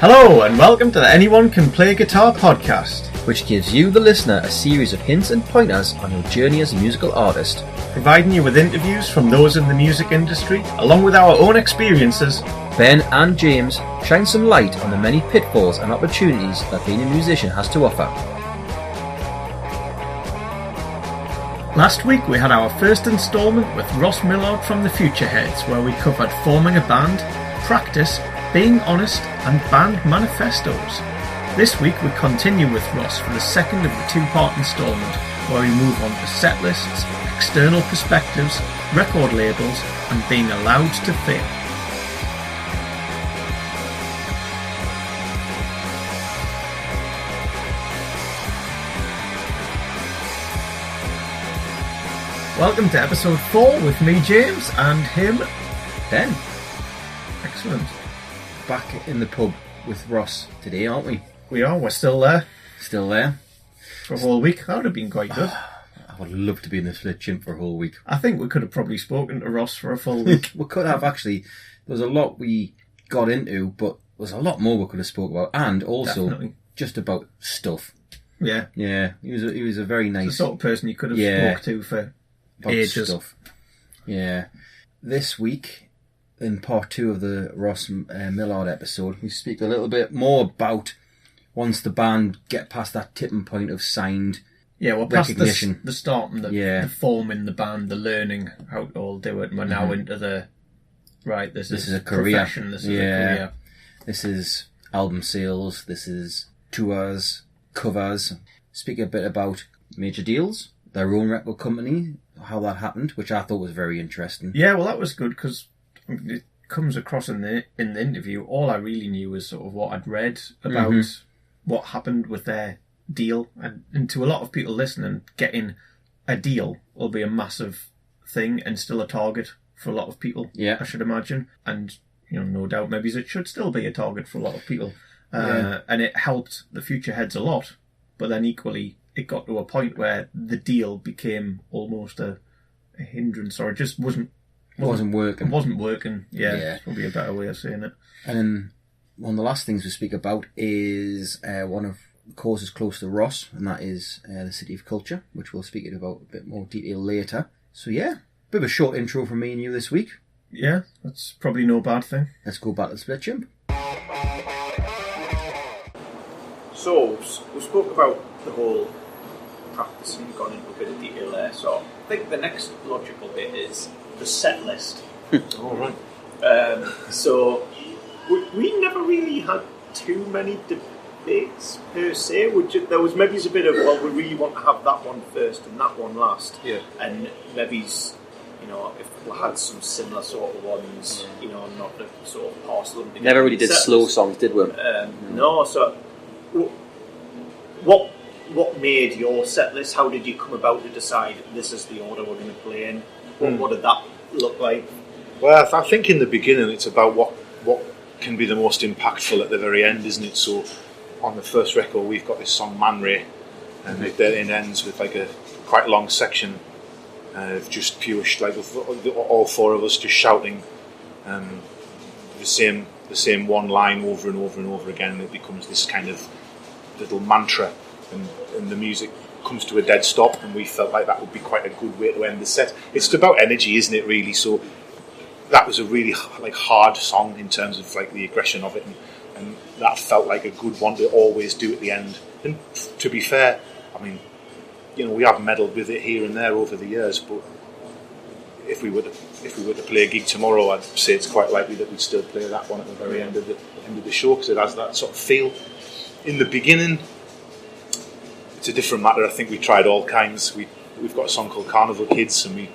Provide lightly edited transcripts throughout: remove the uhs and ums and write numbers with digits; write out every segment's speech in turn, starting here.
Hello and welcome to the Anyone Can Play Guitar podcast, which gives you, the listener, a series of hints and pointers on your journey as a musical artist, providing you with interviews from those in the music industry, along with our own experiences. Ben and James shine some light on the many pitfalls and opportunities that being a musician has to offer. Last week we had our first instalment with Ross Millard from the Futureheads, where we covered forming a band, practice, being honest and band manifestos. This week we continue with Ross for the second of the two-part instalment, where we move on to set lists, external perspectives, record labels and being allowed to fail. Welcome to episode 4 with me, James, and him, Ben. Excellent. Back in the pub with Ross today, aren't we? We are, we're still there. Still there. For a whole week. That would have been quite good. I would love to be in the Split Chimp for a whole week. I think we could have probably spoken to Ross for a full week. We could have, actually. There was a lot we got into, but there was a lot more we could have spoke about, and also Definitely. Just about stuff. Yeah. Yeah, he was a very nice... The sort of person you could have spoke to for about ages. Stuff. Yeah. This week, in part 2 of the Ross Millard episode, we speak a little bit more about once the band get past that tipping point of signed we're past recognition. the start and the forming the band, the learning how to all do it, and we're now into the this is a career. Profession, this is a career. This is album sales, this is tours, covers. Speak a bit about major deals, their own record company, how that happened, which I thought was very interesting. Yeah, well that was good because it comes across in the interview. All I really knew was sort of what I'd read about what happened with their deal, and to a lot of people listening, getting a deal will be a massive thing and still a target for a lot of people. Yeah, I should imagine, and no doubt maybe it should still be a target for a lot of people. And it helped the Futureheads a lot, but then equally it got to a point where the deal became almost a hindrance, or it just wasn't working. It wasn't working. Yeah, it's probably a better way of saying it. And then one of the last things we speak about is one of the causes close to Ross, and that is the City of Culture, which we'll speak about a bit more detail later. So yeah, bit of a short intro from me and you this week. Yeah, that's probably no bad thing. Let's go back to the Split Chimp. So, we spoke about the whole practicing, gone into a bit of detail there, so I think the next logical bit is the set list. All right. So, we never really had too many debates per se. There was maybe a bit of, well, we really want to have that one first and that one last. Yeah. And maybe, if we had some similar sort of ones, not to sort of parcel them together. Never really did slow songs, did we? No, so what made your set list? How did you come about to decide this is the order we're going to play in? What did that look like? Well, I think in the beginning it's about what can be the most impactful at the very end, isn't it? So on the first record we've got this song Man Ray, and it ends with like a quite long section of just pure all four of us just shouting the same one line over and over and over again, and it becomes this kind of little mantra, and the music comes to a dead stop, and we felt like that would be quite a good way to end the set. It's about energy, isn't it, really? So that was a really hard song in terms of the aggression of it, and that felt like a good one to always do at the end. And to be fair, I mean, we have meddled with it here and there over the years, but if we were to play a gig tomorrow, I'd say it's quite likely that we'd still play that one at the very end of the show, because it has that sort of feel. In the beginning, it's a different matter. I think we tried all kinds. We've got a song called Carnival Kids, and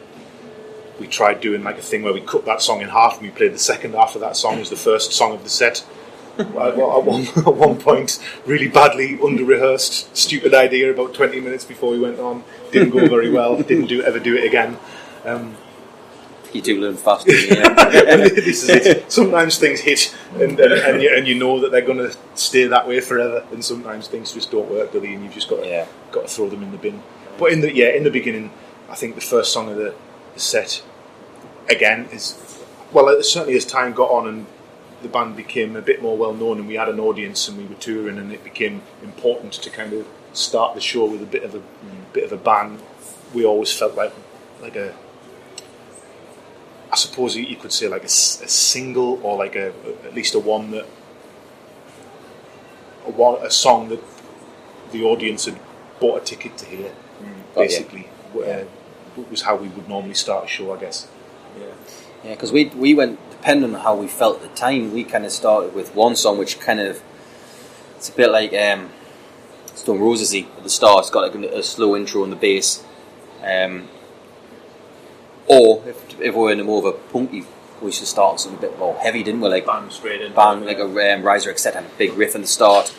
we tried doing a thing where we cut that song in half, and we played the second half of that song as the first song of the set. At one point, really badly under-rehearsed, stupid idea about 20 minutes before we went on. Didn't go very well. Didn't ever do it again. You do learn fast, don't you? This is it. Sometimes things hit, and you know that they're going to stay that way forever, and sometimes things just don't work, do they? And you've just got to throw them in the bin. But in the beginning, I think the first song of the set again is, well, certainly as time got on and the band became a bit more well known and we had an audience and we were touring, and it became important to kind of start the show with a bit of a bang. We always felt like a, I suppose you could say like a single, or like at least a song that the audience had bought a ticket to hear. Basically, was how we would normally start a show, I guess. Yeah, because we went, depending on how we felt at the time, we kind of started with one song which kind of, it's a bit like Stone Roses-y at the start. It's got like a slow intro on the bass. Or if we were in a more of a punky, we should start on something a bit more heavy, didn't we? Like bang straight in. Like a Riser Except had a big riff in the start.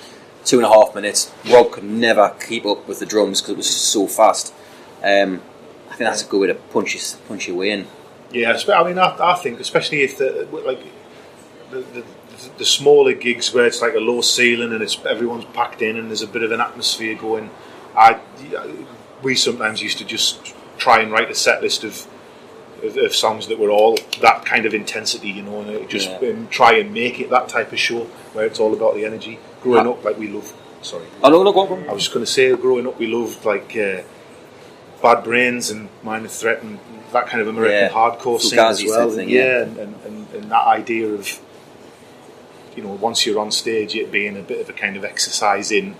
2.5 minutes. Rob could never keep up with the drums because it was just so fast. I think that's a good way to punch your way in. Yeah, I mean, I think especially if the smaller gigs where it's like a low ceiling and everyone's packed in and there's a bit of an atmosphere going. We sometimes used to just try and write a set list of songs that were all that kind of intensity, you know, and just try and make it that type of show where it's all about the energy. Growing up, like we loved. Sorry. Oh no, go on. I was just going to say, growing up, we loved like Bad Brains and Minor Threat and that kind of American hardcore scene as well. Thing, and that idea of, you know, once you're on stage, it being a bit of a kind of exercise in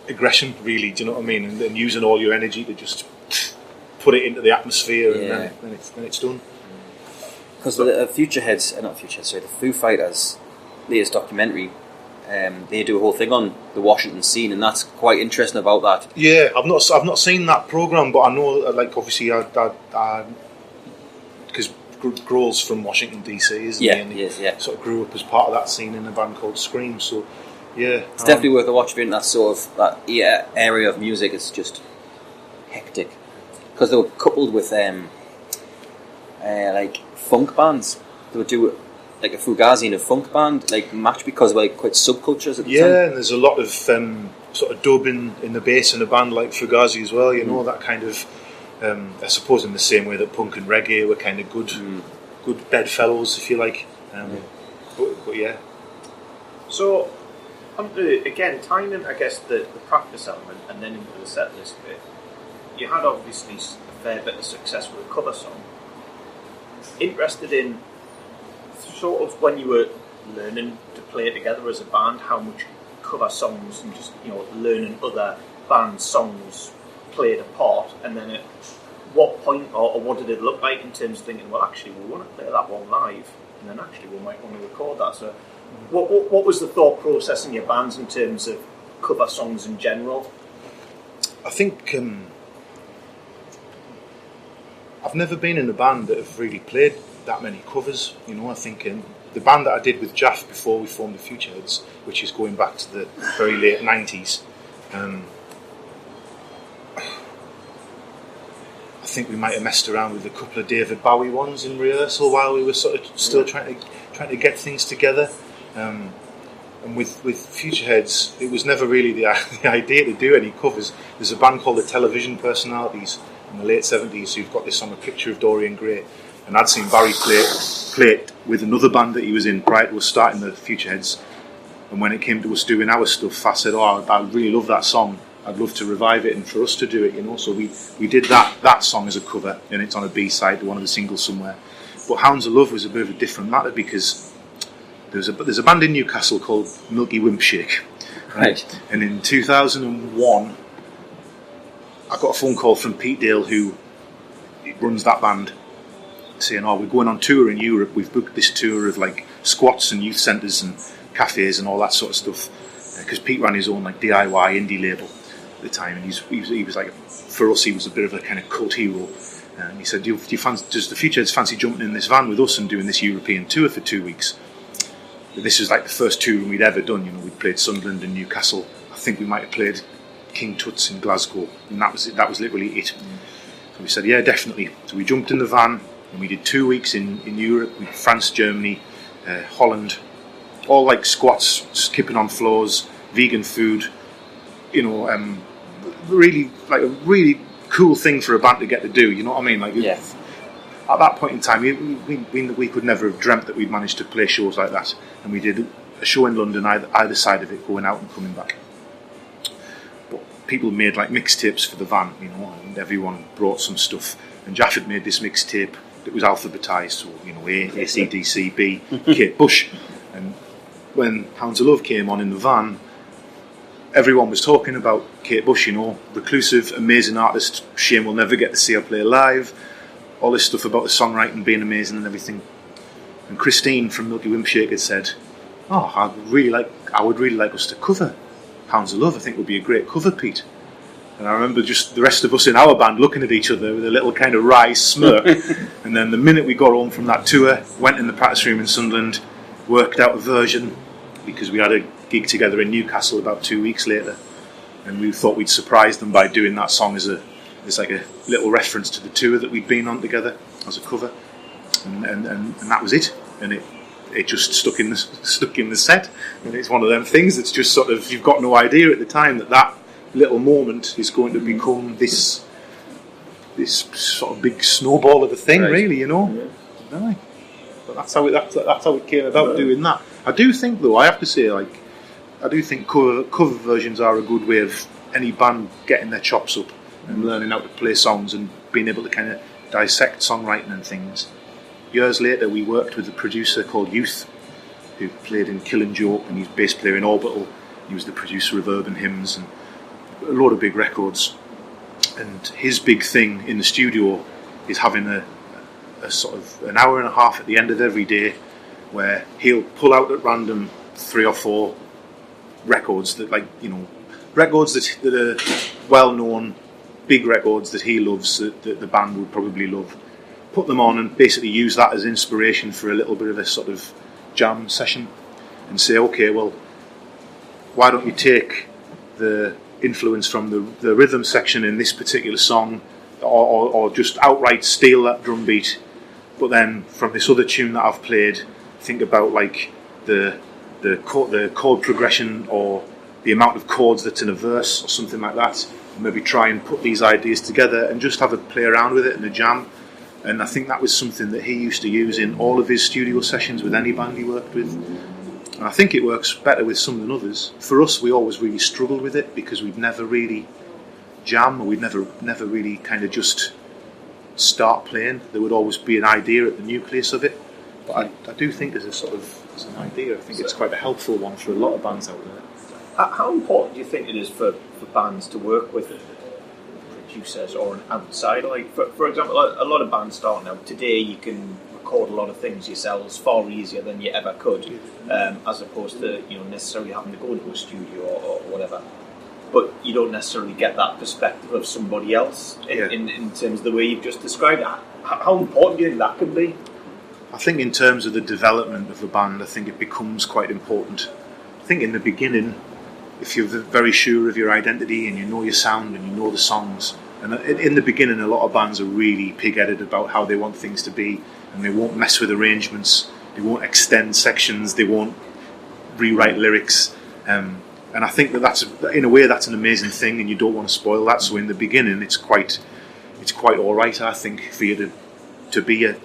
aggression, really. Do you know what I mean? And using all your energy to just put it into the atmosphere, and then it's done. Because the the Foo Fighters' latest documentary, they do a whole thing on the Washington scene, and that's quite interesting about that. Yeah, I've not seen that program, but I know, like, obviously, because Grohl's from Washington DC, isn't he? And he sort of grew up as part of that scene in a band called Scream. So, yeah, it's definitely worth a watch. If you're in that sort of area of music, it's just hectic. Because they were coupled with like funk bands. They would do like a Fugazi and a funk band, like match, because of like quite subcultures at the time. And there's a lot of sort of dub in the bass in a band like Fugazi as well. You know, that kind of I suppose in the same way that punk and reggae were kind of good bedfellows, if you like. But yeah. So, again, tying in, I guess, the practice element and then into the set list bit, you had obviously a fair bit of success with a cover song. Interested in sort of when you were learning to play together as a band, how much cover songs and just, you know, learning other band songs played a part, and then at what point or what did it look like in terms of thinking, well, actually we want to play that one live, and then actually we might want to record that. So what was the thought process in your bands in terms of cover songs in general? I think I've never been in a band that have really played that many covers. You know, I think the band that I did with Jaff before we formed the Futureheads, which is going back to the very late 90s, I think we might have messed around with a couple of David Bowie ones in rehearsal while we were sort of still trying to get things together. And with Futureheads, it was never really the idea to do any covers. There's a band called the Television Personalities in the late 70s who've got this on a picture of Dorian Gray, and I'd seen Barry play it with another band that he was in prior to us starting the Futureheads, and when it came to us doing our stuff, I said, I really love that song, I'd love to revive it and for us to do it, you know. So we did that song as a cover, and it's on a B-side to one of the singles somewhere. But Hounds of Love was a bit of a different matter, because there's a band in Newcastle called Milky Wimpshake, right? And in 2001 I got a phone call from Pete Dale, who runs that band, saying, we're going on tour in Europe, we've booked this tour of like squats and youth centres and cafes and all that sort of stuff, because Pete ran his own like DIY indie label at the time, and he was like, for us he was a bit of a kind of cult hero, and he said, does the Futureheads fancy jumping in this van with us and doing this European tour for 2 weeks? This was like the first tour we'd ever done, you know. We'd played Sunderland and Newcastle, I think we might have played King Tut's in Glasgow, and that was it. That was literally it. So we said, yeah, definitely. So we jumped in the van and we did 2 weeks in Europe, France, Germany, Holland, all like squats, skipping on floors, vegan food, you know, really like a really cool thing for a band to get to do, you know what I mean? Like, at that point in time, we could never have dreamt that we'd managed to play shows like that. And we did a show in London, either side of it, going out and coming back. But people made like mixtapes for the van, you know, and everyone brought some stuff. And Jaff had made this mixtape that was alphabetised, so, you know, A, ACDC, B, Kate Bush. And when Hounds of Love came on in the van, everyone was talking about Kate Bush, you know, reclusive, amazing artist, shame we'll never get to see her play live, all this stuff about the songwriting being amazing and everything. And Christine from Milky Wimpshake had said, oh, I would really like us to cover Hounds of Love. I think it would be a great cover, Pete. And I remember just the rest of us in our band looking at each other with a little kind of wry smirk. And then the minute we got home from that tour, went in the practice room in Sunderland, worked out a version, because we had a gig together in Newcastle about 2 weeks later, and we thought we'd surprise them by doing that song as like a little reference to the tour that we'd been on together as a cover, and that was it. And it just stuck in the set, and it's one of them things that's just sort of, you've got no idea at the time that little moment is going to become this sort of big snowball of a thing, right. Really, you know. Yeah. Right. But that's how it came about, doing that. I do think, though, I have to say, like, I do think cover versions are a good way of any band getting their chops up and learning how to play songs and being able to kind of dissect songwriting and things. Years later, we worked with a producer called Youth, who played in Kill and Joke, and he's bass player in Orbital. He was the producer of Urban Hymns and a lot of big records. And his big thing in the studio is having a sort of an hour and a half at the end of every day where he'll pull out at random 3 or 4 records that, like, you know, records that are well known, big records that he loves, that the band would probably love, put them on and basically use that as inspiration for a little bit of a sort of jam session, and say, okay, well, why don't you take the influence from the rhythm section in this particular song, or just outright steal that drum beat, but then from this other tune that I've played, think about like the chord progression or the amount of chords that's in a verse or something like that, and maybe try and put these ideas together and just have a play around with it in a jam. And I think that was something that he used to use in all of his studio sessions with any band he worked with. And I think it works better with some than others. For us, we always really struggled with it because we'd never really jam, or we'd never really kind of just start playing. There would always be an idea at the nucleus of it. But I do think as an idea, I think it's quite a helpful one for a lot of bands out there. How important do you think it is for bands to work with producers or an outsider? Like, for example, a lot of bands starting out today, you can record a lot of things yourselves far easier than you ever could, as opposed to, you know, necessarily having to go into a studio or whatever. But you don't necessarily get that perspective of somebody else in terms of the way you've just described it. How important do you think that can be? I think in terms of the development of a band, I think it becomes quite important. I think in the beginning, if you're very sure of your identity and you know your sound and you know the songs, and in the beginning a lot of bands are really pig-headed about how they want things to be, and they won't mess with arrangements, they won't extend sections, they won't rewrite lyrics, and I think that's in a way that's an amazing thing, and you don't want to spoil that. So in the beginning it's quite alright, I think, for you to be a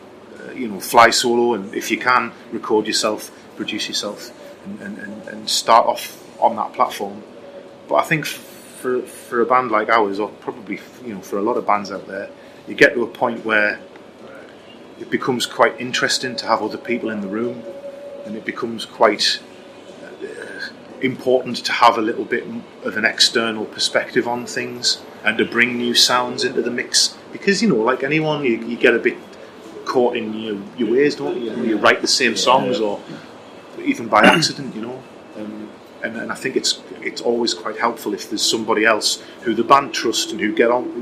fly solo, and if you can, record yourself, produce yourself, and start off on that platform. But I think for a band like ours, or probably for a lot of bands out there, you get to a point where it becomes quite interesting to have other people in the room, and it becomes quite important to have a little bit of an external perspective on things and to bring new sounds into the mix, because like anyone, you get a bit caught in your ways, don't you? You write the same songs, or even by accident, and I think it's always quite helpful if there's somebody else who the band trusts and who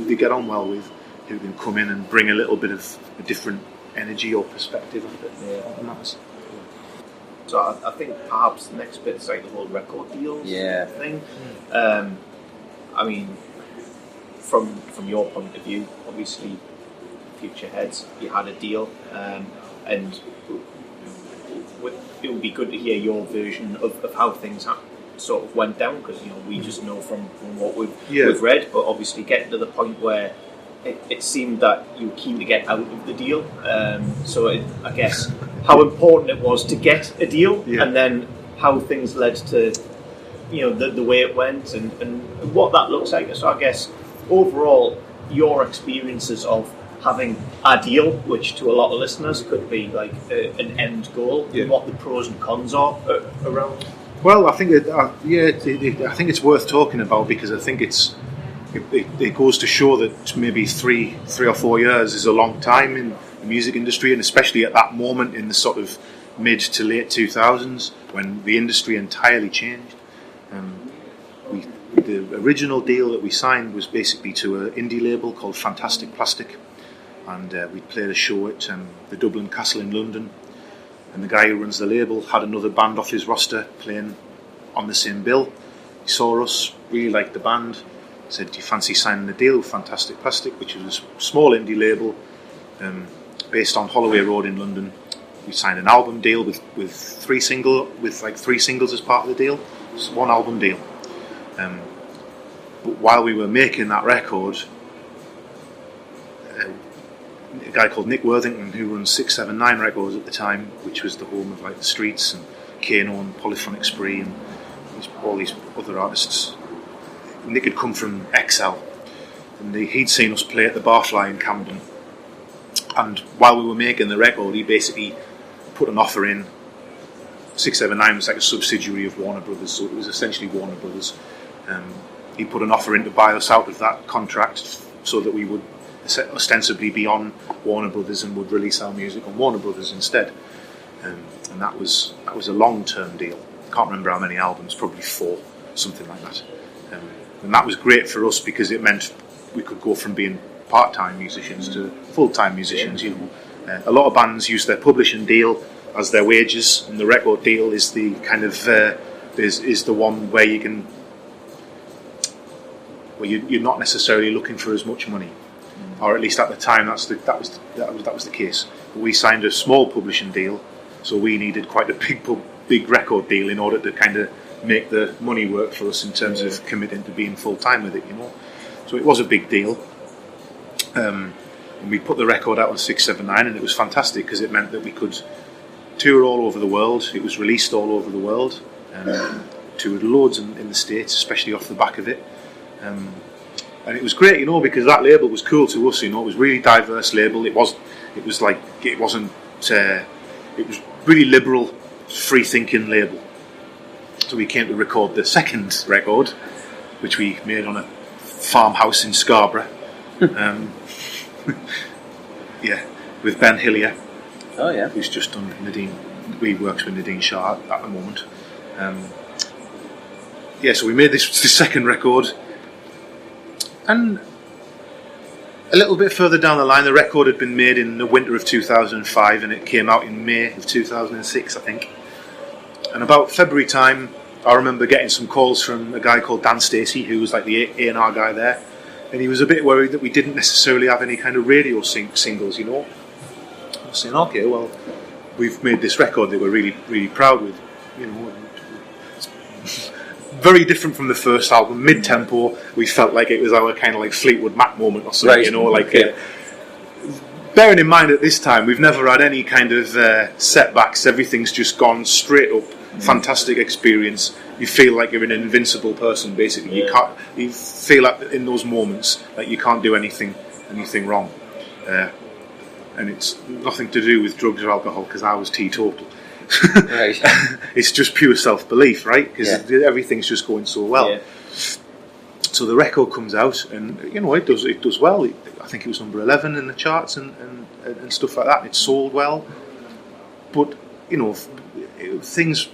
they get on well with, who can come in and bring a little bit of a different energy or perspective of it. Yeah. And that's, so I think perhaps the next bit is like the whole record deals thing. I mean, from your point of view, obviously, Futureheads, you had a deal, and it would be good to hear your version of how things sort of went down, because we just know from what we've read, but obviously getting to the point where it seemed that you were keen to get out of the deal. I guess how important it was to get a deal, and then how things led to, the way it went and what that looks like. So I guess overall, your experiences of having a deal, which to a lot of listeners could be like an end goal, and what the pros and cons are around. Well, I think I think it's worth talking about, because I think it goes to show that maybe 3 or 4 years is a long time in the music industry, and especially at that moment in the sort of mid to late 2000s when the industry entirely changed. The original deal that we signed was basically to an indie label called Fantastic Plastic, and we played a show at the Dublin Castle in London, and the guy who runs the label had another band off his roster playing on the same bill. He saw us, really liked the band, said, "Do you fancy signing a deal with Fantastic Plastic?" which was a small indie label based on Holloway Road in London. We signed an album deal with 3 singles as part of the deal. It's 1 album deal. But while we were making that record, a guy called Nick Worthington, who runs 679 Records at the time, which was the home of like the Streets and Kano and Polyphonic Spree and all these other artists. Nick had come from XL, and he'd seen us play at the Barfly in Camden. And while we were making the record, he basically put an offer in. 679 was like a subsidiary of Warner Brothers, so it was essentially Warner Brothers. He put an offer in to buy us out of that contract so that we would ostensibly be on Warner Brothers and would release our music on Warner Brothers instead. And that was a long-term deal. I can't remember how many albums, probably 4, something like that. And that was great for us because it meant we could go from being part-time musicians to full-time musicians. A lot of bands use their publishing deal as their wages, and the record deal is the kind of is the one where you can, well, you're not necessarily looking for as much money, or at least at the time that was the case. But we signed a small publishing deal, so we needed quite a big record deal in order to kind of make the money work for us in terms of committing to being full time with it. So it was a big deal. And we put the record out on 679, and it was fantastic because it meant that we could tour all over the world. It was released all over the world, toured loads in the States, especially off the back of it. And it was great, because that label was cool to us. It was a really diverse label. It was really liberal, free-thinking label. So we came to record the second record, which we made on a farmhouse in Scarborough. With Ben Hillier. Oh yeah. Who's just done Nadine. We works with Nadine Shah at the moment. So we made this second record, and a little bit further down the line, the record had been made in the winter of 2005, and it came out in May of 2006, I think. And about February time, I remember getting some calls from a guy called Dan Stacey, who was like the A&R guy there, and he was a bit worried that we didn't necessarily have any kind of radio singles, I was saying, okay, well, we've made this record that we're really, really proud with, It's very different from the first album, mid-tempo. We felt like it was our kind of like Fleetwood Mac moment or something, Right. Bearing in mind at this time, we've never had any kind of setbacks. Everything's just gone straight up. Fantastic experience. You feel like you're an invincible person, basically. Yeah. You feel like in those moments like you can't do anything wrong. And it's nothing to do with drugs or alcohol, because I was teetotal. Right. It's just pure self-belief, right? Because everything's just going so well. Yeah. So the record comes out, and it does well. I think it was number 11 in the charts and stuff like that. It sold well, but things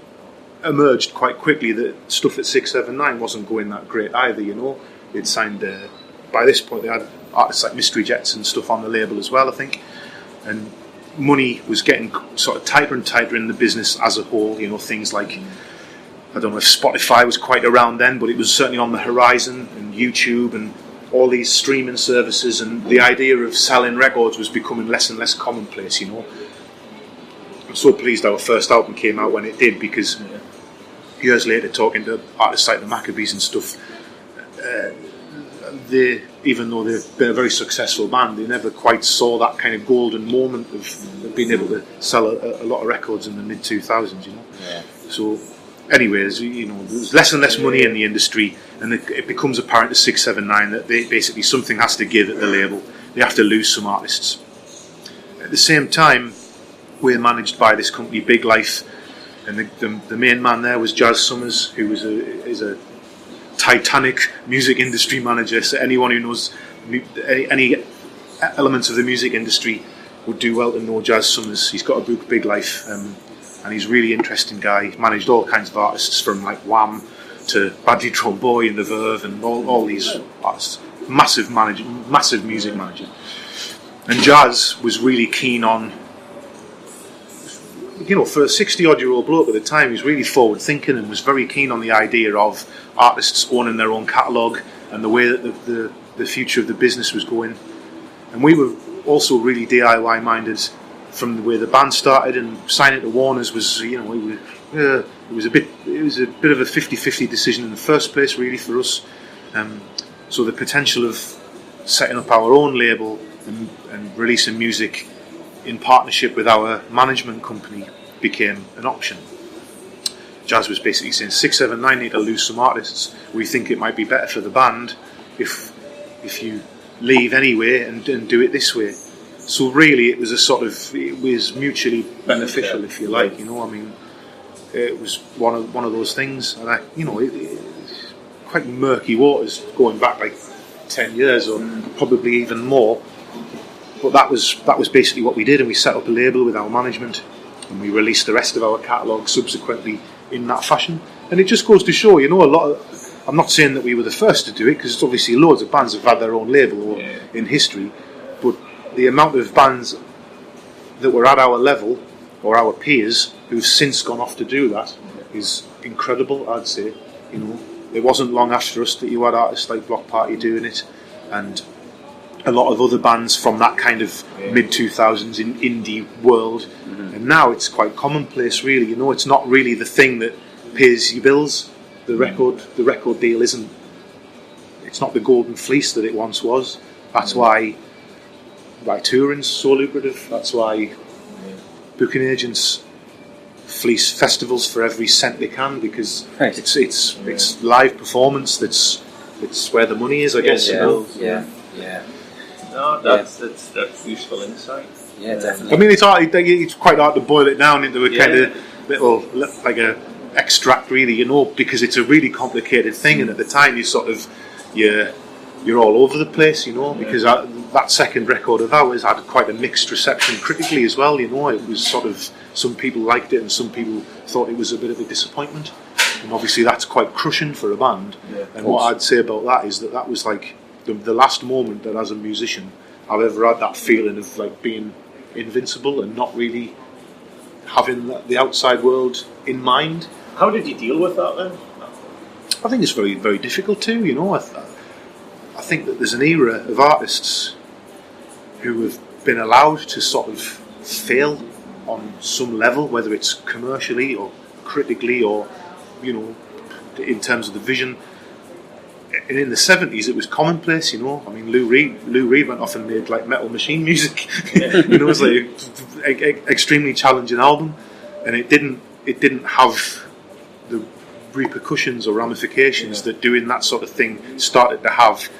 emerged quite quickly that stuff at 679 wasn't going that great either. They'd signed by this point they had artists like Mystery Jets and stuff on the label as well, I think, and money was getting sort of tighter and tighter in the business as a whole. Things like, I don't know if Spotify was quite around then, but it was certainly on the horizon, and YouTube and all these streaming services, and the idea of selling records was becoming less and less commonplace. I'm so pleased our first album came out when it did, because years later, talking to artists like the Maccabees and stuff, they, even though they've been a very successful band, they never quite saw that kind of golden moment of being able to sell a lot of records in the mid 2000s. Yeah. So, anyways, there's less and less money in the industry, and it becomes apparent to 679 that basically something has to give at the label. They have to lose some artists. At the same time, we're managed by this company, Big Life, and the main man there was Jazz Summers, who is a titanic music industry manager. So anyone who knows any elements of the music industry would do well to know Jazz Summers. He's got a book, Big Life, and he's a really interesting guy. He managed all kinds of artists, from like Wham to Badly Drawn Boy and The Verve and all these artists. Massive music manager. And Jazz was really keen on, for a 60-odd-year-old bloke at the time, he was really forward-thinking and was very keen on the idea of artists owning their own catalogue and the way that the future of the business was going. And we were also really DIY-minded from the way the band started, and signing to Warner's was, it was a bit of a 50-50 decision in the first place, really, for us. So the potential of setting up our own label and releasing music in partnership with our management company became an option. Jazz was basically saying 679 need to lose some artists. We think it might be better for the band if you leave anyway and do it this way. So really it was it was mutually beneficial, if you like. It was one of those things, and it's quite murky waters going back like 10 years or probably even more. But that was basically what we did, and we set up a label with our management, and we released the rest of our catalogue subsequently in that fashion. And it just goes to show, I'm not saying that we were the first to do it, because obviously loads of bands have had their own label in history, but the amount of bands that were at our level, or our peers, who've since gone off to do that, is incredible, I'd say. It wasn't long after us that you had artists like Block Party doing it, and a lot of other bands from that kind of mid-2000s in indie world. And now it's quite commonplace, really. It's not really the thing that pays your bills. The record deal isn't. It's not the golden fleece that it once was. That's why touring's so lucrative. That's why booking agents fleece festivals for every cent they can, because it's live performance that's where the money is, I guess. Yeah. No, that's useful insight. Yeah, definitely. I mean, it's quite hard to boil it down into a kind of little, like a extract, really, because it's a really complicated thing, and at the time you're all over the place, because that second record of ours had quite a mixed reception critically as well. It was some people liked it and some people thought it was a bit of a disappointment, and obviously that's quite crushing for a band. And what I'd say about that is that was like the last moment that, as a musician, I've ever had that feeling of like being invincible and not really having the outside world in mind. How did you deal with that then? I think it's very, very difficult too. I think that there's an era of artists who have been allowed to sort of fail on some level, whether it's commercially or critically or in terms of the vision. And in the 70s, it was commonplace, I mean, Lou Reed went off and made like Metal Machine music. It was like an extremely challenging album, and it didn't have the repercussions or ramifications that doing that sort of thing started to have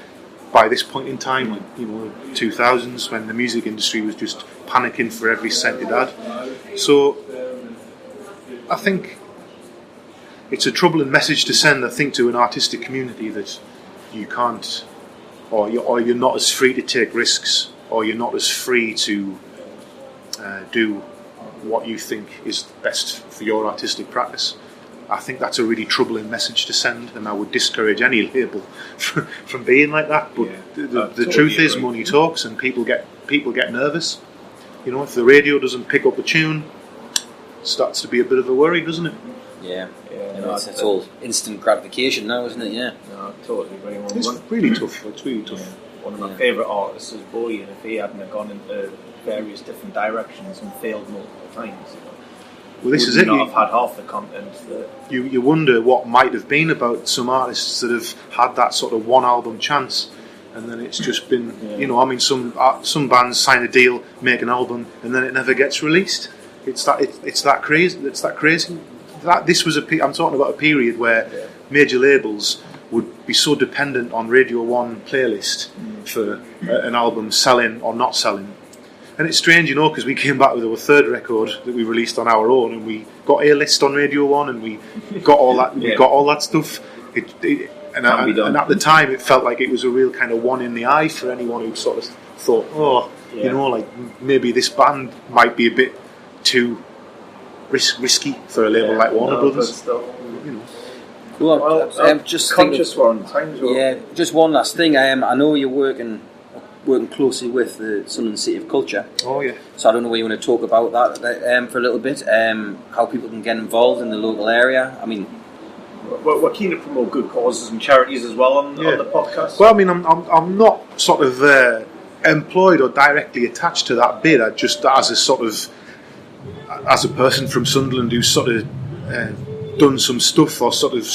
by this point in time, like 2000s, when the music industry was just panicking for every cent it had. So I think it's a troubling message to send, I think, to an artistic community, that you can't, or you're not as free to take risks, or you're not as free to do what you think is best for your artistic practice. I think that's a really troubling message to send, and I would discourage any label from being like that. But the truth is, money talks, and people get nervous. If the radio doesn't pick up a tune, it starts to be a bit of a worry, doesn't it? Yeah. It's all instant gratification now, isn't it? Yeah. No, I totally agree. It's really tough. It's really tough. One of my favourite artists is Bowie, and if he hadn't gone into various different directions and failed multiple times, well, this is it. Not have had half the content. You wonder what might have been about some artists that have had that sort of one album chance, and then it's just been, some bands sign a deal, make an album, and then it never gets released. It's that crazy. This was I'm talking about a period where major labels would be so dependent on Radio 1 playlist for an album selling or not selling. And it's strange, because we came back with our third record that we released on our own, and we got A-list on Radio 1, and we got all that. We got all that stuff. And at the time, it felt like it was a real kind of one in the eye for anyone who sort of thought, maybe this band might be a bit too risky for a label like Warner Brothers. Cool. Well, just conscious we're on time. Yeah, just one last thing. I know you're working closely with the Sunderland City of Culture. Oh yeah. So I don't know whether you want to talk about that for a little bit. How people can get involved in the local area. I mean, we're keen to promote good causes and charities as well on the podcast. Well, I mean, I'm not sort of employed or directly attached to that bid. I just as a person from Sunderland who's sort of done some stuff or sort of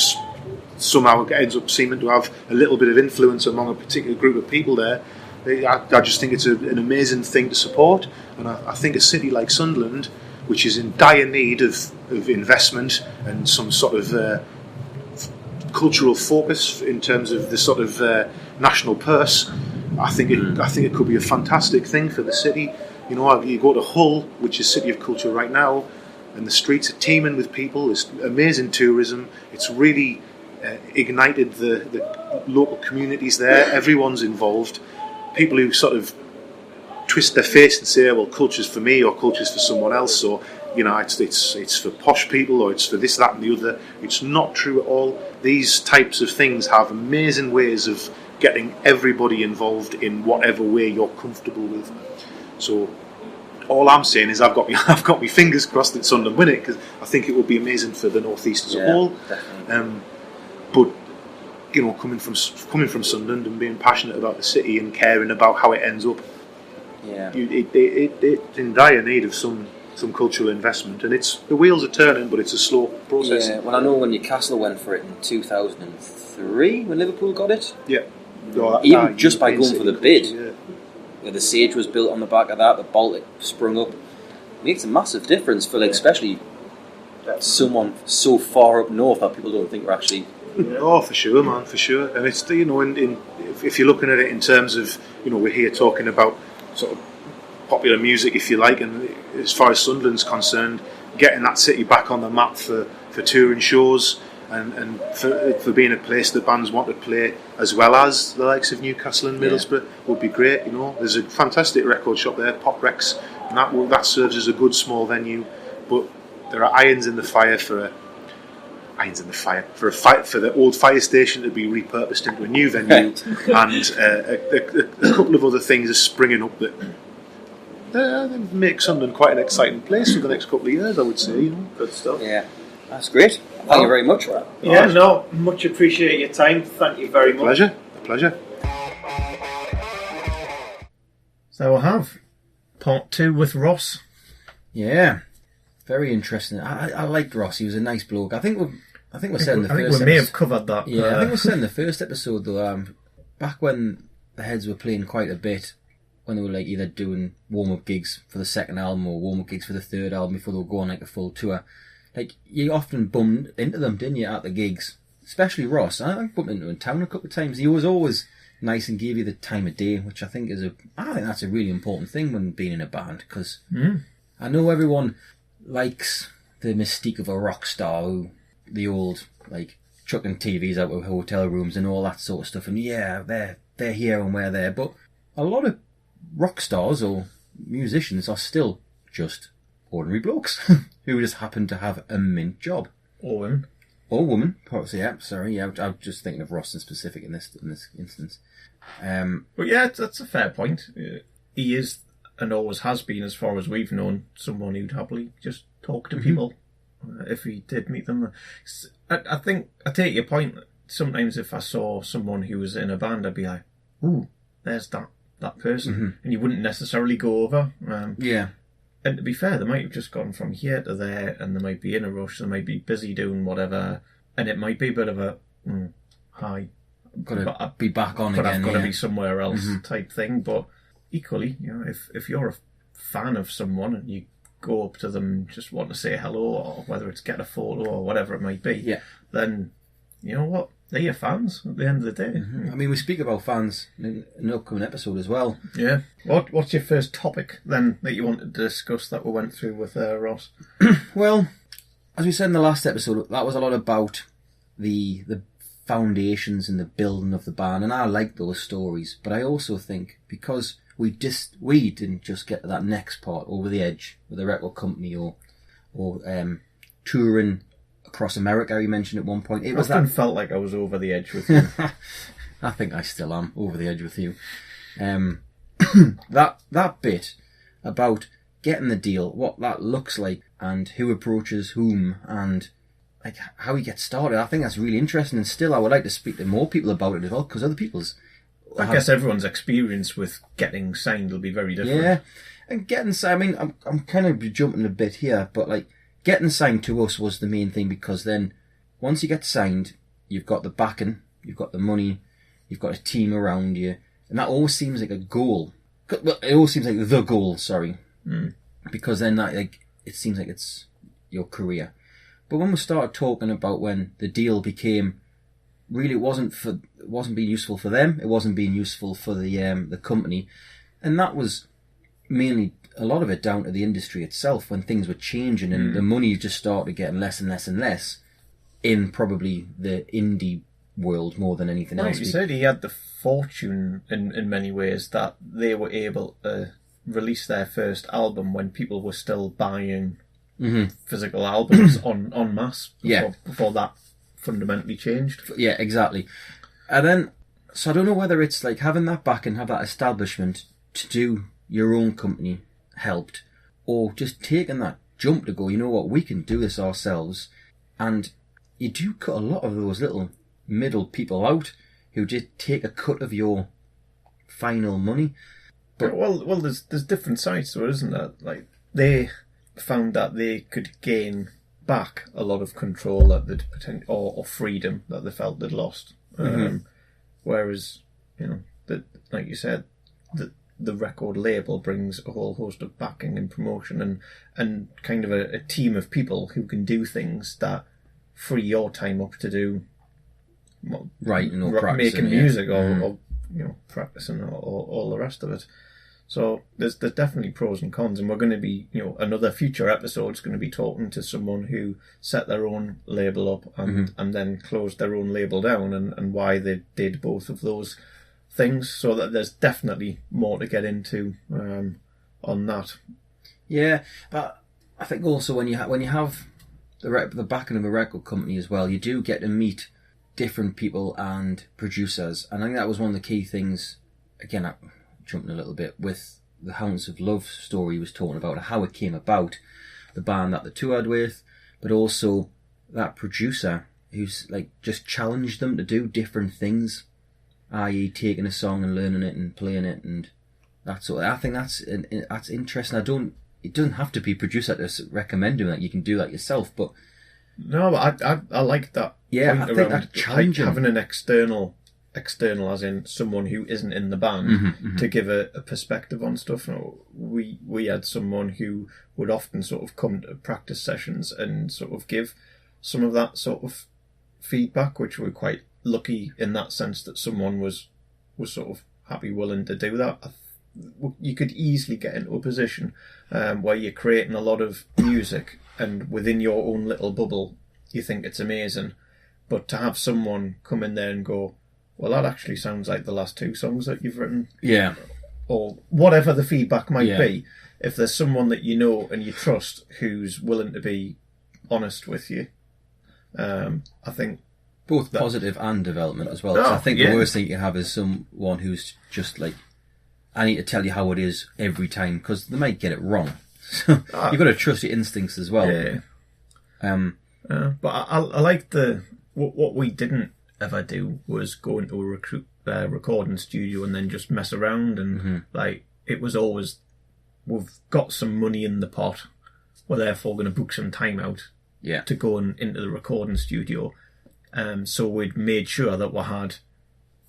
somehow ends up seeming to have a little bit of influence among a particular group of people there. I just think it's an amazing thing to support, and I think a city like Sunderland, which is in dire need of investment and some sort of cultural focus in terms of the sort of national purse, I think it could be a fantastic thing for the city. You go to Hull, which is City of Culture right now, and the streets are teeming with people. There's amazing tourism. It's really ignited the local communities there. Everyone's involved. People who sort of twist their face and say, well, culture's for me or culture's for someone else, or it's for posh people, or it's for this, that and the other. It's not true at all. These types of things have amazing ways of getting everybody involved in whatever way you're comfortable with. So all I'm saying is I've got my fingers crossed that Sunderland win it, because I think it would be amazing for the North East as a whole. But coming from Sunderland and being passionate about the city and caring about how it ends up, it's in dire need of some cultural investment, and the wheels are turning, but it's a slow process. Yeah, well, I know when Newcastle went for it in 2003 when Liverpool got it. Yeah, even just by going for the bid, where the Sage was built on the back of that, the Baltic sprung up, it makes a massive difference for especially someone so far up north that people don't think we're actually. Oh, for sure, man, for sure. And it's if you're looking at it in terms of we're here talking about sort of popular music, if you like, and as far as Sunderland's concerned, getting that city back on the map for touring shows and for being a place that bands want to play, as well as the likes of Newcastle and Middlesbrough, would be great. There's a fantastic record shop there, Pop Rex, and that serves as a good small venue. But there are irons in the fire for the old fire station to be repurposed into a new venue, and a couple of other things are springing up that make Sunderland quite an exciting place for the next couple of years, I would say. Good stuff. Yeah, that's great. Thank you very much. Much appreciate your time. Thank you very much. A pleasure. So we'll have part 2 with Ross. Yeah, very interesting. I liked Ross. He was a nice bloke. I think we said in the first. I think we may have covered that. Yeah, I think we said in the first episode though. Back when the Heads were playing quite a bit, when they were either doing warm-up gigs for the second album or warm-up gigs for the third album before they were going a full tour, you often bumped into them, didn't you, at the gigs? Especially Ross. I bumped into him in town a couple of times. He was always nice and gave you the time of day, which I think that's a really important thing when being in a band, because I know everyone likes the mystique of a rock star, the old chucking TVs out of hotel rooms and all that sort of stuff, and they're here and we're there, but a lot of rock stars or musicians are still just ordinary blokes who just happen to have a mint job. Or woman, perhaps. Yeah, sorry. Yeah, I'm just thinking of Ross in specific in this instance. But yeah, that's a fair point. He is, and always has been, as far as we've known, someone who'd happily just talk to people if he did meet them. I think I take your point. Sometimes if I saw someone who was in a band, I'd be like, "Ooh, there's that person," and you wouldn't necessarily go over. And to be fair, they might have just gone from here to there, and they might be in a rush, they might be busy doing whatever, and it might be a bit of a, hi, to be back on but again. I've got to yeah. be somewhere else type thing. But equally, if you're a fan of someone and you go up to them and just want to say hello, or whether it's get a photo or whatever it might be, then you know what? They're your fans at the end of the day. I mean, we speak about fans in an upcoming episode as well. Yeah. What's your first topic then that you wanted to discuss that we went through with Ross? Well, as we said in the last episode, that was a lot about the foundations and the building of the band, and I like those stories. But I also think because we didn't just get to that next part over the edge with a record company or touring across America, you mentioned at one point. It was often felt like I was over the edge with you. I think I still am over the edge with you. That bit about getting the deal, what that looks like, and who approaches whom, and like how he gets started. I think that's really interesting, and still I would like to speak to more people about it as well, because other people's... I guess everyone's experience with getting signed will be very different. Yeah, and getting signed, I mean, I'm kind of jumping a bit here, but like, getting signed to us was the main thing, because then once you get signed, you've got the backing, you've got the money, you've got a team around you, and that always seems like a goal. Well, it always seems like the goal, sorry, because then that, like, it seems like it's your career. But when we started talking about when the deal became, really it wasn't being useful for them, it wasn't being useful for the company, and that was mainly a lot of it down to the industry itself, when things were changing and the money just started getting less and less and less in probably the indie world more than anything else. Like you said, he had the fortune in many ways that they were able to release their first album when people were still buying physical albums en masse before that fundamentally changed. Yeah, exactly. And then, so I don't know whether it's like having that back and have that establishment to do your own company helped, or just taking that jump to go, you know what, we can do this ourselves. And you do cut a lot of those little middle people out who just take a cut of your final money. But well, there's different sides to it, isn't there? Like, they found that they could gain back a lot of control that they'd or freedom that they felt they'd lost. Whereas, like you said, the record label brings a whole host of backing and promotion and kind of a team of people who can do things that free your time up to do writing or practicing, making music or practicing or all the rest of it. So there's definitely pros and cons, and we're going to be, another future episode is going to be talking to someone who set their own label up and then closed their own label down, and why they did both of those things. So that there's definitely more to get into on that. Yeah, but I think also when you have the backing of a record company as well, you do get to meet different people and producers, and I think that was one of the key things. Again, jumping a little bit with the Hounds of Love story he was talking about, how it came about, the band that they toured with, but also that producer who's like just challenged them to do different things, i.e. taking a song and learning it and playing it and that sort of. I think that's interesting. It doesn't have to be a producer to recommend doing that. You can do that yourself, but no, but I like that. Yeah, I think that challenging, having an external as in someone who isn't in the band to give a perspective on stuff. We had someone who would often sort of come to practice sessions and sort of give some of that sort of feedback, which we're quite lucky in that sense that someone was sort of happy, willing to do that. You could easily get into a position where you're creating a lot of music and within your own little bubble you think it's amazing, but to have someone come in there and go, well, that actually sounds like the last two songs that you've written. Yeah. Or whatever the feedback might be. If there's someone that you know and you trust who's willing to be honest with you, I think... Both positive and development as well. I think the worst thing you have is someone who's just like, I need to tell you how it is every time, because they might get it wrong. So you've got to trust your instincts as well. Yeah. But I like what we didn't ever do was go into a recording studio and then just mess around and like it was always, we've got some money in the pot, we're therefore going to book some time out to go into the recording studio. So we'd made sure that we had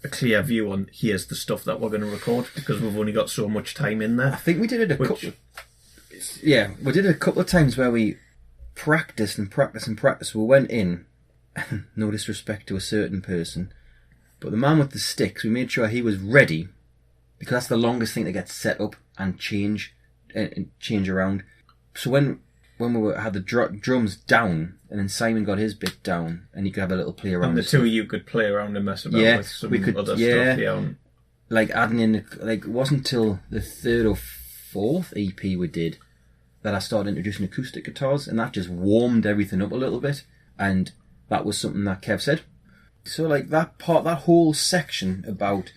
a clear view on here's the stuff that we're going to record because we've only got so much time in there. I think we did it we did it a couple of times where we practiced and practiced and practiced. We went in, no disrespect to a certain person, but the man with the sticks, we made sure he was ready because that's the longest thing to get set up and change around. So when we had the drums down, and then Simon got his bit down, and he could have a little play around. And the two of you could play around and mess about with some other stuff. Yeah, like adding in, like it wasn't till the third or fourth EP we did that I started introducing acoustic guitars, and that just warmed everything up a little bit, and that was something that Kev said. So like that whole section about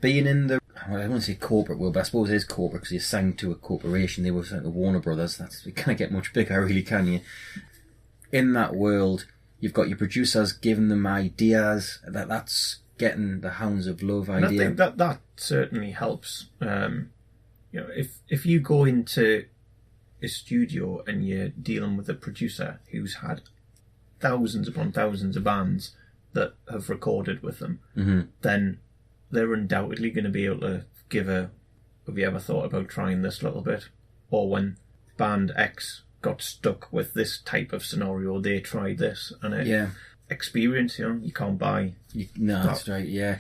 being in the, I don't want to say corporate world, but I suppose it is corporate because you sang to a corporation. They were like the Warner Brothers. You can't get much bigger, really, can you? In that world, you've got your producers giving them ideas. That's getting the Hounds of Love idea. And I think that certainly helps. If you go into a studio and you're dealing with a producer who's had thousands upon thousands of bands that have recorded with them, then they're undoubtedly going to be able to give have you ever thought about trying this little bit? Or when band X got stuck with this type of scenario, they tried this, and experience, you can't buy. That's right, yeah.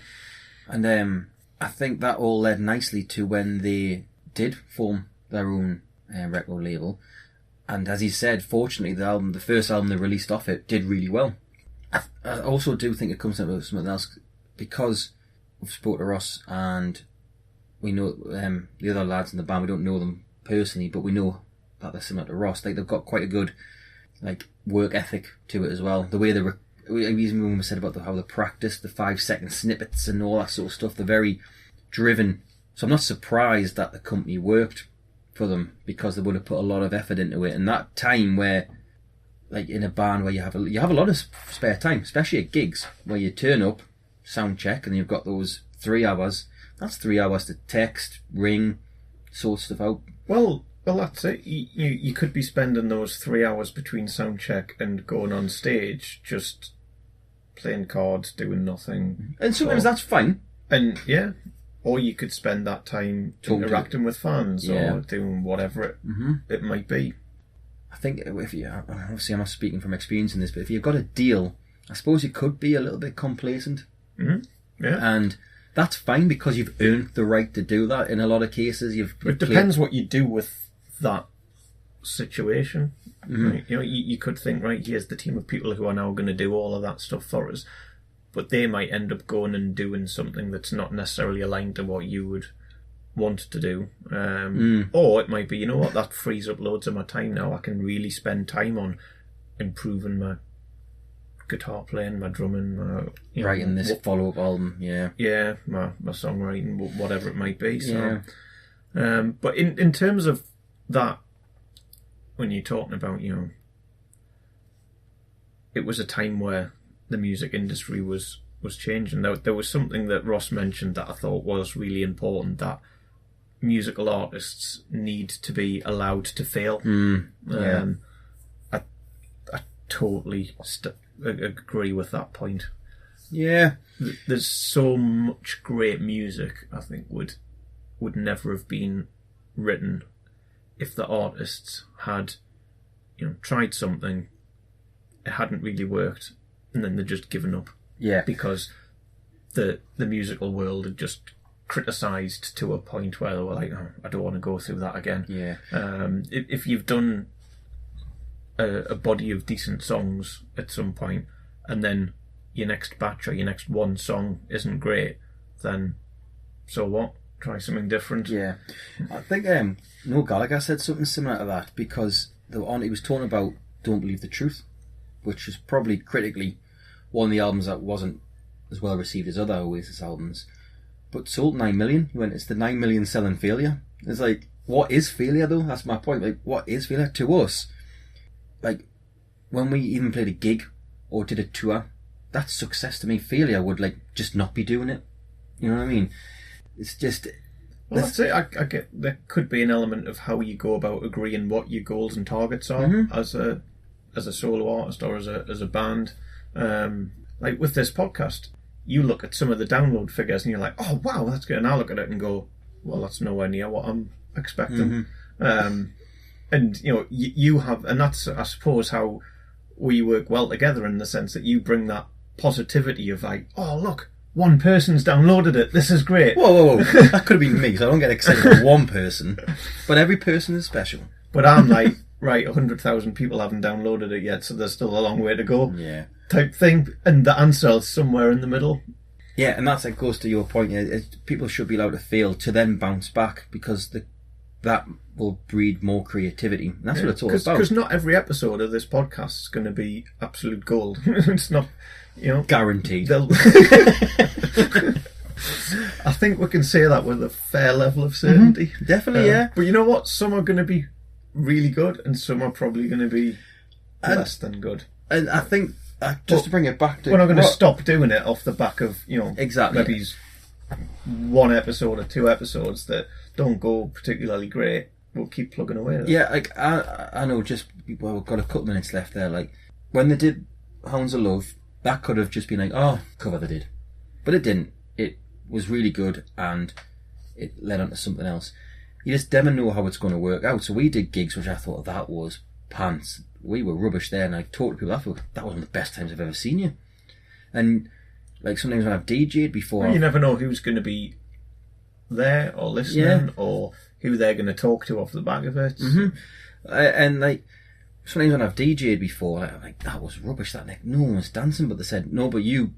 And I think that all led nicely to when they did form their own record label. And as he said, fortunately, the first album they released off it did really well. I also do think it comes down to something else, because we've spoken to Ross and we know the other lads in the band. We don't know them personally, but we know that they're similar to Ross. Like, they've got quite a good work ethic to it as well. The way even when we said about how they practice the 5-second snippets and all that sort of stuff, they're very driven. So I'm not surprised that the company worked for them, because they would have put a lot of effort into it. And that time where, like in a band where you have a lot of spare time, especially at gigs where you turn up, sound check, and you've got those 3 hours. That's 3 hours to text, ring, sort stuff out. Well, that's it. You could be spending those 3 hours between sound check and going on stage just playing cards, doing nothing. And sometimes that's fine. And or you could spend that time interacting with fans or doing whatever it might be. I think obviously I'm not speaking from experience in this, but if you've got a deal, I suppose you could be a little bit complacent. Mm-hmm. Yeah. And that's fine, because you've earned the right to do that in a lot of cases. It depends what you do with that situation. Mm-hmm. Right? You could think, right, here's the team of people who are now going to do all of that stuff for us, but they might end up going and doing something that's not necessarily aligned to what you would want to do. Or it might be, you know what, that frees up loads of my time now. I can really spend time on improving my guitar playing, my drumming, my writing this follow-up album, my songwriting, whatever it might be. So, but in terms of that, when you're talking about, it was a time where the music industry was changing. There was something that Ross mentioned that I thought was really important, that musical artists need to be allowed to fail. I totally agree with that point. Yeah. There's so much great music, I think, would never have been written if the artists had, tried something, it hadn't really worked, and then they're just given up. Yeah. Because the musical world had just criticised to a point where they were like, oh, I don't want to go through that again. Yeah. If you've done a body of decent songs at some point, and then your next batch or your next one song isn't great, then so what? Try something different. Yeah. I think Noel Gallagher said something similar to that, because he was talking about Don't Believe the Truth, which was probably critically one of the albums that wasn't as well received as other Oasis albums, but sold 9 million. He went, it's the 9 million selling failure. It's like, what is failure though? That's my point. Like, what is failure to us? Like, when we even played a gig or did a tour, that's success to me. Failure would just not be doing it. You know what I mean? It's just... Well, that's it. I get there could be an element of how you go about agreeing what your goals and targets are as a solo artist or as a band. Like with this podcast, you look at some of the download figures and you're like, oh wow, that's good, and I look at it and go, well, that's nowhere near what I'm expecting. And you have, and that's, I suppose, how we work well together, in the sense that you bring that positivity of like, oh look, one person's downloaded it, this is great. Whoa. That could have been me, because I don't get excited for one person, but every person is special. But I'm like, right, 100,000 people haven't downloaded it yet, so there's still a long way to go. Yeah. Type thing, and the answer is somewhere in the middle. Yeah, and that's, it goes to your point. People should be allowed to fail to then bounce back, because that will breed more creativity. And that's what it's all about. Because not every episode of this podcast is going to be absolute gold. It's not, guaranteed. I think we can say that with a fair level of certainty. Definitely, yeah. But you know what? Some are going to be really good, and some are probably going to be less than good. And I think, just to bring it back to... We're not going to stop doing it off the back of, exactly, maybe one episode or two episodes that don't go particularly great. We'll keep plugging away at it. Yeah, like, I know, we've got a couple minutes left there. Like, when they did Hounds of Love, that could have just been like, oh, cover they did. But it didn't. It was really good, and it led on to something else. You just never know how it's going to work out. So we did gigs, which I thought that was pants. We were rubbish there, and I talked to people afterwards, that was one of the best times I've ever seen you. And like, sometimes when I've DJ'd before... Well, you never know who's going to be there or listening, or who they're going to talk to off the back of it. And like, sometimes when I've DJ'd before, I'm like, that was rubbish, that night. No one was dancing, but they said, no, but you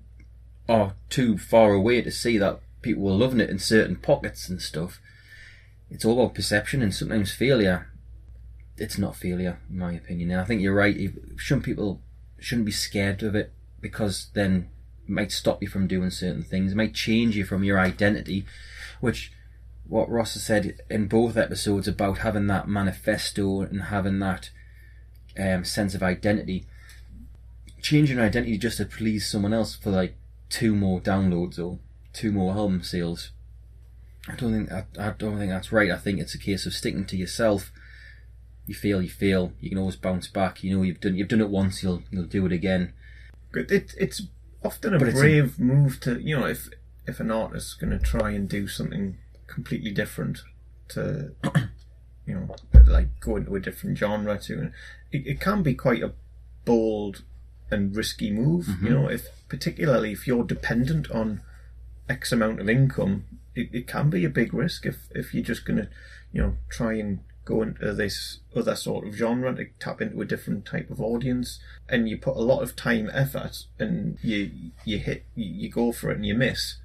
are too far away to see that people were loving it in certain pockets and stuff. It's all about perception, and sometimes failure, it's not failure, in my opinion. And I think you're right, people shouldn't be scared of it, because then it might stop you from doing certain things. It might change you from your identity, which, what Ross has said in both episodes about having that manifesto and having that sense of identity, changing your identity just to please someone else for like 2 more downloads or 2 more album sales. I don't think that's right. I think it's a case of sticking to yourself. You fail. You can always bounce back. You've done it once. You'll do it again. It's often a brave move to, if an artist's going to try and do something completely different, to like go into a different genre too. It can be quite a bold and risky move. Particularly if you're dependent on X amount of income, it can be a big risk if you're just going to try and go into this other sort of genre to tap into a different type of audience, and you put a lot of time, effort, and you go for it and you miss,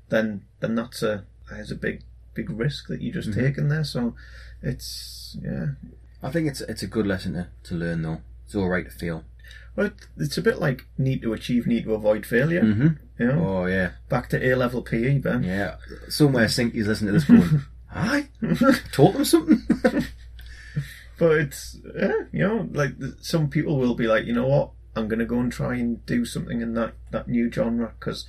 then there's a big risk that you just take in there. So it's I think it's a good lesson to learn, though. It's all right to fail. Well, it's a bit like need to achieve, need to avoid failure. Oh yeah. Back to A-level PE, Ben. Yeah. Somewhere Sinky's listening to this going, hi, taught them something. But it's like some people will be like, you know what, I'm going to go and try and do something in that new genre because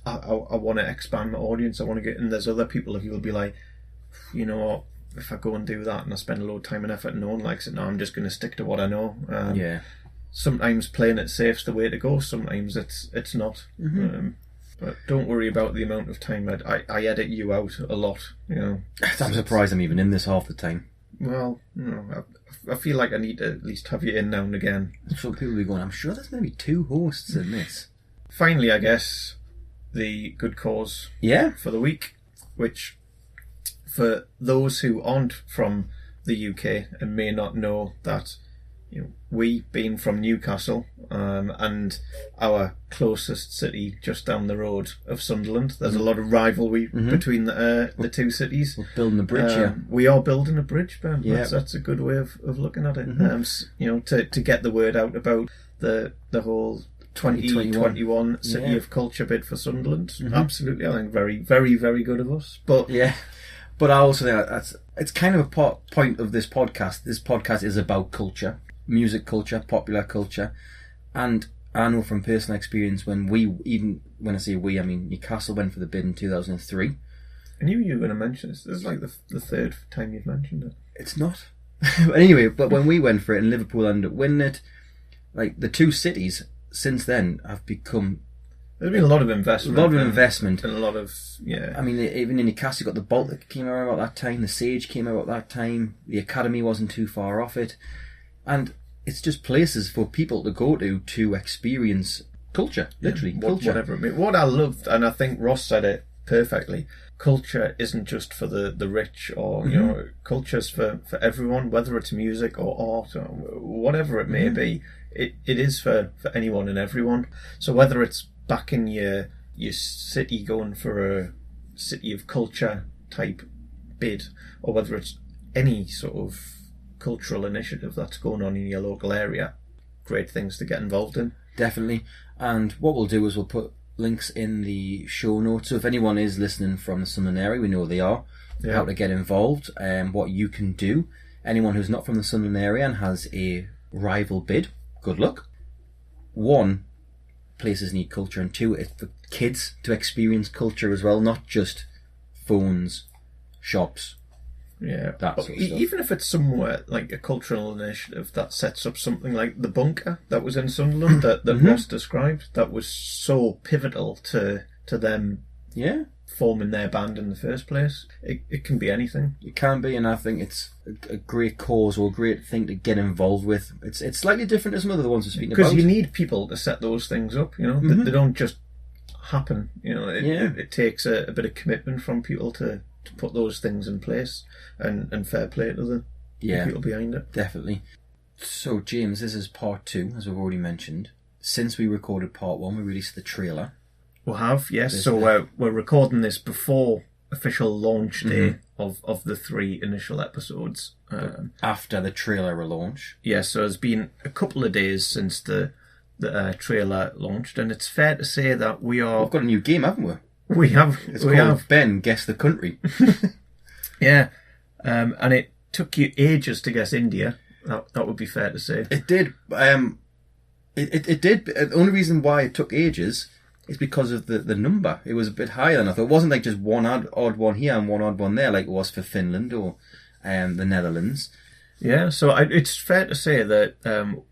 I want to expand my audience. I want to get, and there's other people who will be like, you know what, if I go and do that and I spend a lot of time and effort and no one likes it, now I'm just going to stick to what I know. Sometimes playing it safe's the way to go. Sometimes it's not. But don't worry about the amount of time. I edit you out a lot. I'm surprised I'm even in this half the time. Well, I feel like I need to at least have you in now and again. So people will be going, I'm sure there's maybe 2 hosts in this. Finally, I guess, the good cause for the week, which for those who aren't from the UK and may not know that, we being from Newcastle, and our closest city just down the road of Sunderland, there's a lot of rivalry between the 2 cities. We're building a bridge here. We are building a bridge, Ben. That's a good way of looking at it. To get the word out about the whole 2021 City of Culture bid for Sunderland. Absolutely, I think very, very, very good of us. But but I also think it's kind of a point of this podcast. This podcast is about culture. Music culture, popular culture, and I know from personal experience when I say we, I mean Newcastle went for the bid in 2003. I knew you were going to mention this. This is like the 3rd time you've mentioned it. It's not. Anyway, but when we went for it and Liverpool ended up winning it, like the 2 cities since then have become There's been a lot of investment. A lot of investment. And a lot of, yeah. I mean, even in Newcastle, you've got the Baltic came out about that time, the Sage came out at that time, the Academy wasn't too far off it. And it's just places for people to go to experience culture, literally. Culture. Whatever it means. What I loved, and I think Ross said it perfectly, culture isn't just for the rich, or, you know, culture's for everyone, whether it's music or art or whatever it may be. It is for anyone and everyone. So whether it's back in your city going for a city of culture type bid, or whether it's any sort of cultural initiative that's going on in your local area, great things to get involved in. Definitely. And what we'll do is we'll put links in the show notes. So if anyone is listening from the Sunderland area, we know they are, how to get involved, what you can do. Anyone who's not from the Sunderland area and has a rival bid, good luck. 1, places need culture, and 2, it's for kids to experience culture as well, not just phones, shops. Yeah, that sort of stuff. Even if it's somewhere like a cultural initiative that sets up something like the bunker that was in Sunderland that Ross described, that was so pivotal to them forming their band in the first place. It can be anything. It can be, and I think it's a great cause or a great thing to get involved with. It's slightly different to some of the ones we're speaking about. Because you need people to set those things up, you know. They don't just happen, you know. It takes a bit of commitment from people to put those things in place, and fair play to the people behind it. Definitely. So James, this is part 2, as we've already mentioned. Since we recorded part 1, we released the trailer. We have, yes. So we're recording this before official launch day of the 3 initial episodes. After the trailer launch. Yes, so it's been a couple of days since the trailer launched, and it's fair to say that we've got a new game, haven't we? We have. It's called Ben Guess the Country. Yeah, and it took you ages to guess India. That would be fair to say. It did. It did. The only reason why it took ages is because of the number. It was a bit higher than I thought. It wasn't like just one odd one here and one odd one there, like it was for Finland or the Netherlands. Yeah, so it's fair to say that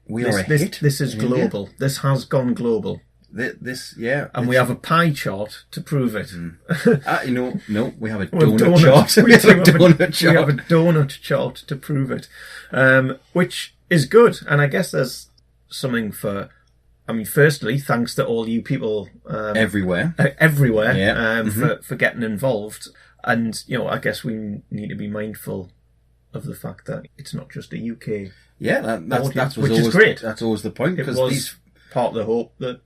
this is global. India. This has gone global. And we have a pie chart to prove it. No, we have a donut chart. We have a donut chart to prove it, which is good. And I guess there's something for. I mean, firstly, thanks to all you people everywhere, for getting involved. And I guess we need to be mindful of the fact that it's not just a UK. Yeah, that's which is great. That's always the point, because these part of the hope that.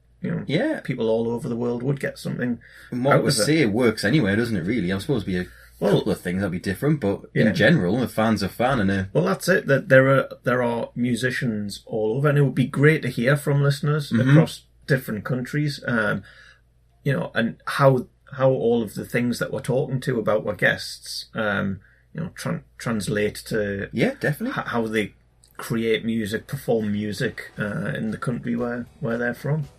People all over the world would get something. And what we say works anyway, doesn't it? Really, I'm supposed to be a couple of things that'll be different, but in general, the fans are fan, and well, that's it. That there are musicians all over, and it would be great to hear from listeners across different countries. And how all of the things that we're talking to about our guests, translate to definitely how they create music, perform music in the country where they're from.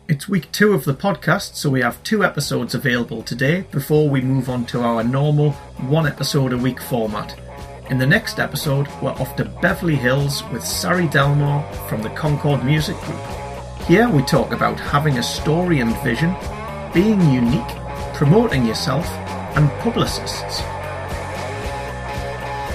It's week 2 of the podcast, so we have 2 episodes available today before we move on to our normal 1 episode a week format. In the next episode, we're off to Beverly Hills with Sari Delmore from the Concord Music Group. Here we talk about having a story and vision, being unique, promoting yourself, and publicists.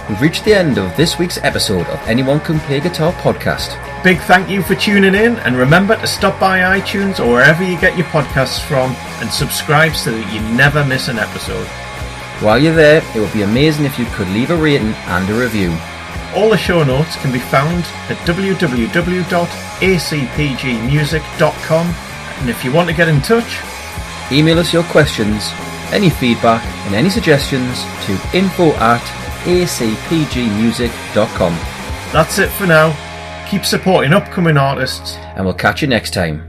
We've reached the end of this week's episode of Anyone Can Play Guitar podcast. Big thank you for tuning in, and remember to stop by iTunes or wherever you get your podcasts from and subscribe so that you never miss an episode. While you're there, it would be amazing if you could leave a rating and a review. All the show notes can be found at www.acpgmusic.com, and if you want to get in touch, email us your questions, any feedback and any suggestions to info@acpgmusic.com. That's it for now. Keep supporting upcoming artists, and we'll catch you next time.